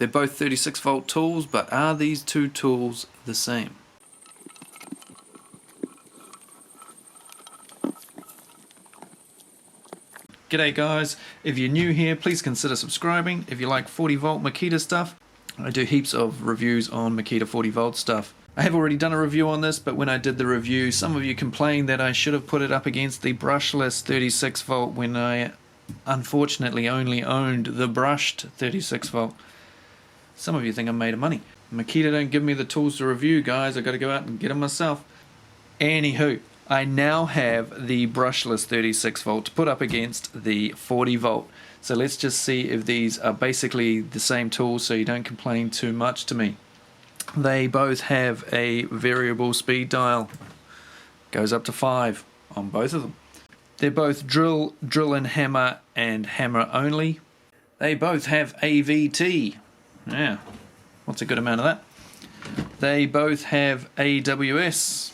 They're both 36 volt tools, but are these two tools the same? G'day guys, if you're new here please consider subscribing. If you like 40 volt Makita stuff, I do heaps of reviews on Makita 40 volt stuff. I have already done a review on this, but when I did the review some of you complained that I should have put it up against the brushless 36 volt when I unfortunately only owned the brushed 36 volt. Some of you think I'm made of money. Makita don't give me the tools to review, guys. I got to go out and get them myself. Anywho, I now have the brushless 36 volt to put up against the 40 volt. So let's just see if these are basically the same tools so you don't complain too much to me. They both have a variable speed dial. Goes up to 5 on both of them. They're both drill and hammer only. They both have AVT. Yeah, what's a good amount of that? They both have AWS.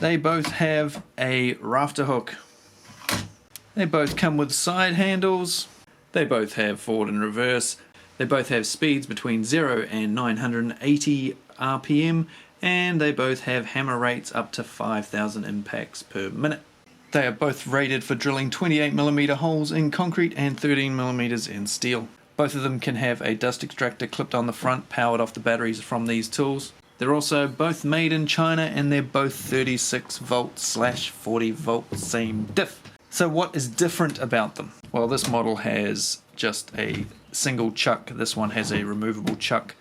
They both have a rafter hook. They both come with side handles. They both have forward and reverse. They both have speeds between 0 and 980 RPM, and they both have hammer rates up to 5,000 impacts per minute. They are both rated for drilling 28mm holes in concrete and 13mm in steel. Both of them can have a dust extractor clipped on the front, powered off the batteries from these tools. They're also both made in China, and they're both 36 volt / 40 volt, same diff. So what is different about them? Well, this model has just a single chuck. This one has a removable chuck.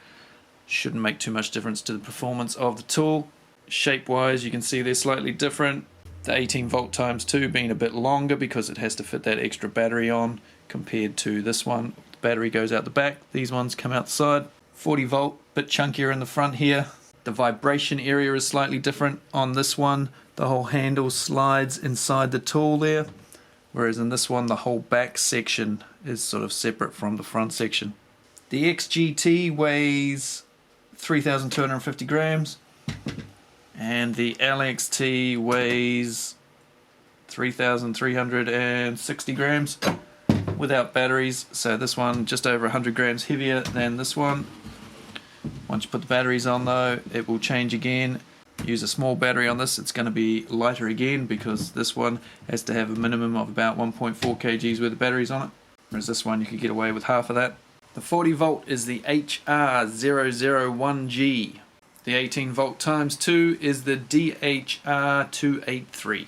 Shouldn't make too much difference to the performance of the tool. Shape wise, you can see they're slightly different. The 18 volt ×2 being a bit longer because it has to fit that extra battery on compared to this one. The battery goes out the back, these ones come out the side. 40 volt, bit chunkier in the front here. The vibration area is slightly different on this one. The whole handle slides inside the tool there, whereas in this one the whole back section is sort of separate from the front section. The XGT weighs 3,250 grams and the LXT weighs 3,360 grams without batteries, so this one just over 100 grams heavier than this one. Once you put the batteries on though, it will change again. Use a small battery on this, it's going to be lighter again because this one has to have a minimum of about 1.4 kgs worth of batteries on it, whereas this one you could get away with half of that. The 40 volt is the HR001G. The 18 volt ×2 is the DHR283.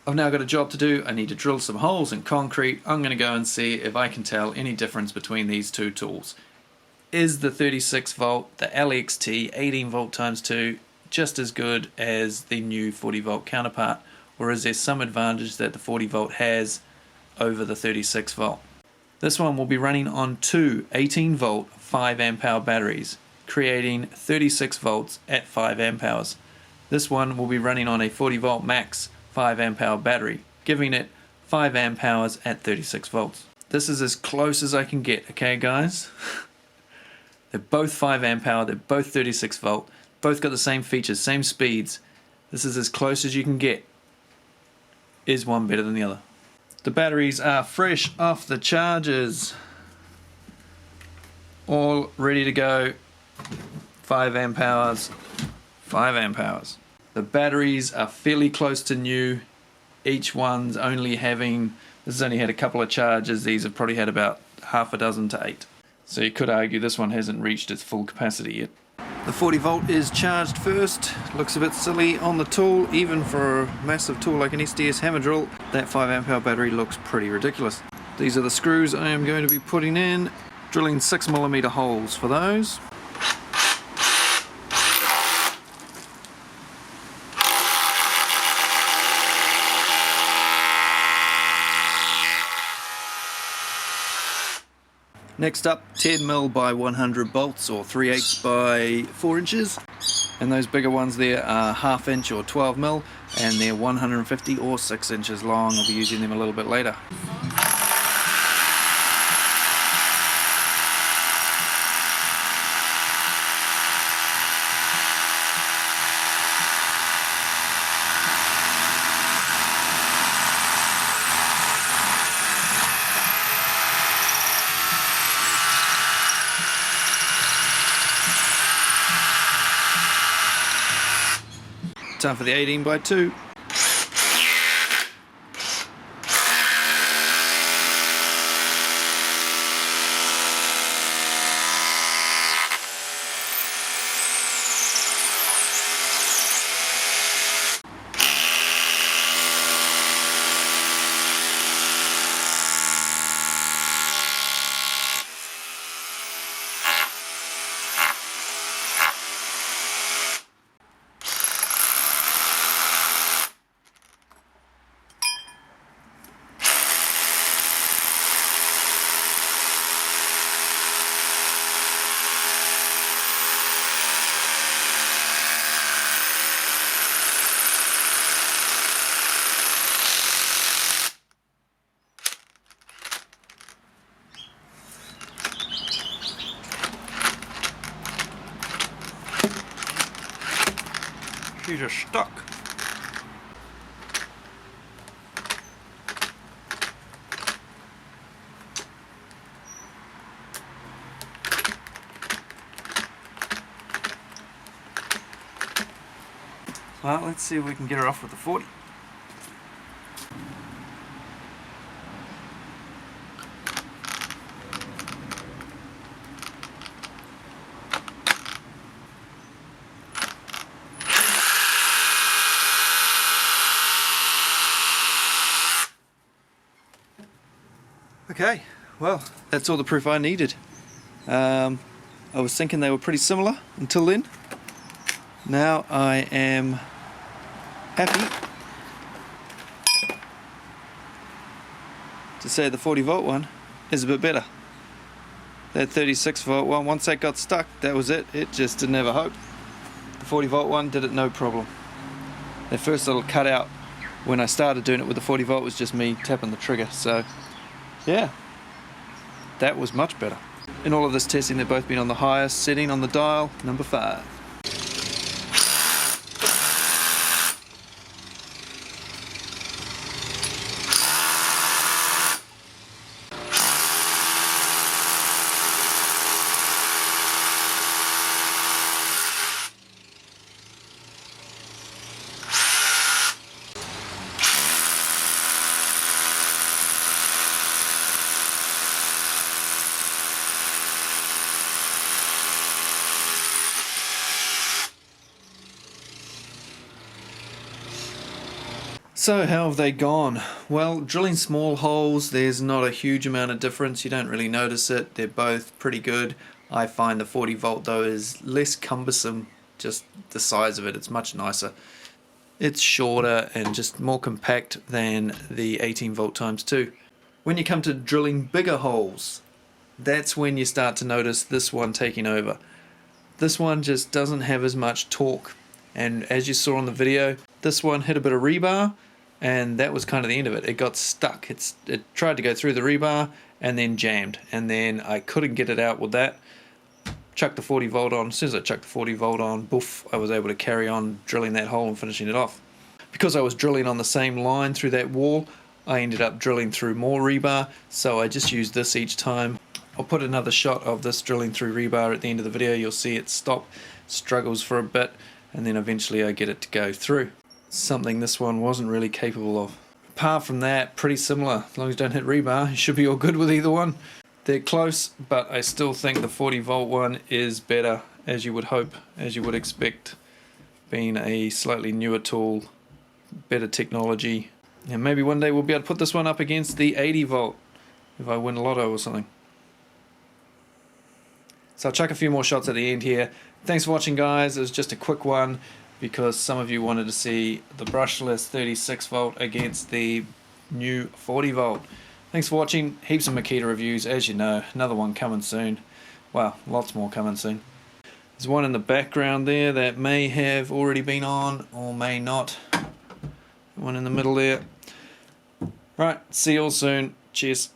I've now got a job to do. I need to drill some holes in concrete. I'm going to go and see if I can tell any difference between these two tools. Is the 36 volt, the LXT 18 volt ×2 just as good as the new 40 volt counterpart, or is there some advantage that the 40 volt has over the 36 volt? This one will be running on two 18 volt 5 amp hour batteries, creating 36 volts at 5 amp hours. This one will be running on a 40 volt max 5 amp hour battery, giving it 5 amp hours at 36 volts. This is as close as I can get, okay guys? They're both 5 amp hour, they're both 36 volt, both got the same features, same speeds. This is as close as you can get. Is one better than the other? The batteries are fresh off the chargers. All ready to go. 5 amp hours, 5 amp hours. The batteries are fairly close to new. Each one's only having, this has only had a couple of charges, these have probably had about half a dozen to 8. So you could argue this one hasn't reached its full capacity yet. The 40 volt is charged first. Looks a bit silly on the tool, even for a massive tool like an SDS hammer drill. That 5 amp hour battery looks pretty ridiculous. These are the screws I am going to be putting in, drilling 6mm holes for those. Next up, 10mm by 100 bolts, or 3/8 by 4 inches. And those bigger ones there are 1/2 inch or 12mm, and they're 150 or 6 inches long. I'll be using them a little bit later. Time for the 18x2. She's just stuck. Well, let's see if we can get her off with the 40. Okay, well, that's all the proof I needed. I was thinking they were pretty similar until then. Now I am happy to say the 40 volt one is a bit better. That 36 volt one, once that got stuck, that was it. It just didn't have a hope. The 40 volt one did it no problem. That first little cutout when I started doing it with the 40 volt was just me tapping the trigger. So yeah, that was much better. In all of this testing, they've both been on the highest setting on the dial, number 5. So how have they gone? Well, drilling small holes, there's not a huge amount of difference. You don't really notice it. They're both pretty good. I find the 40 volt though is less cumbersome, just the size of it. It's much nicer. It's shorter and just more compact than the 18 volt times 2. When you come to drilling bigger holes, that's when you start to notice this one taking over. This one just doesn't have as much torque. And as you saw on the video, this one hit a bit of rebar, and that was kind of the end of it. It got stuck. It tried to go through the rebar and then jammed, and then I couldn't get it out with that. Chucked the 40 volt on. As soon as I chucked the 40 volt on, boof, I was able to carry on drilling that hole and finishing it off. Because I was drilling on the same line through that wall, I ended up drilling through more rebar, so I just used this each time. I'll put another shot of this drilling through rebar at the end of the video. You'll see it stop, struggles for a bit, and then eventually I get it to go through. Something this one wasn't really capable of. Apart from that, pretty similar. As long as you don't hit rebar, you should be all good with either one. They're close, but I still think the 40 volt one is better, as you would hope, as you would expect, being a slightly newer tool, better technology. And maybe one day we'll be able to put this one up against the 80 volt if I win a lotto or something. So I'll chuck a few more shots at the end here. Thanks for watching, guys. It was just a quick one because some of you wanted to see the brushless 36 volt against the new 40 volt. Thanks for watching. Heaps of Makita reviews, as you know. Another one coming soon. Well, lots more coming soon. There's one in the background there that may have already been on or may not. One in the middle there. Right, see you all soon. Cheers.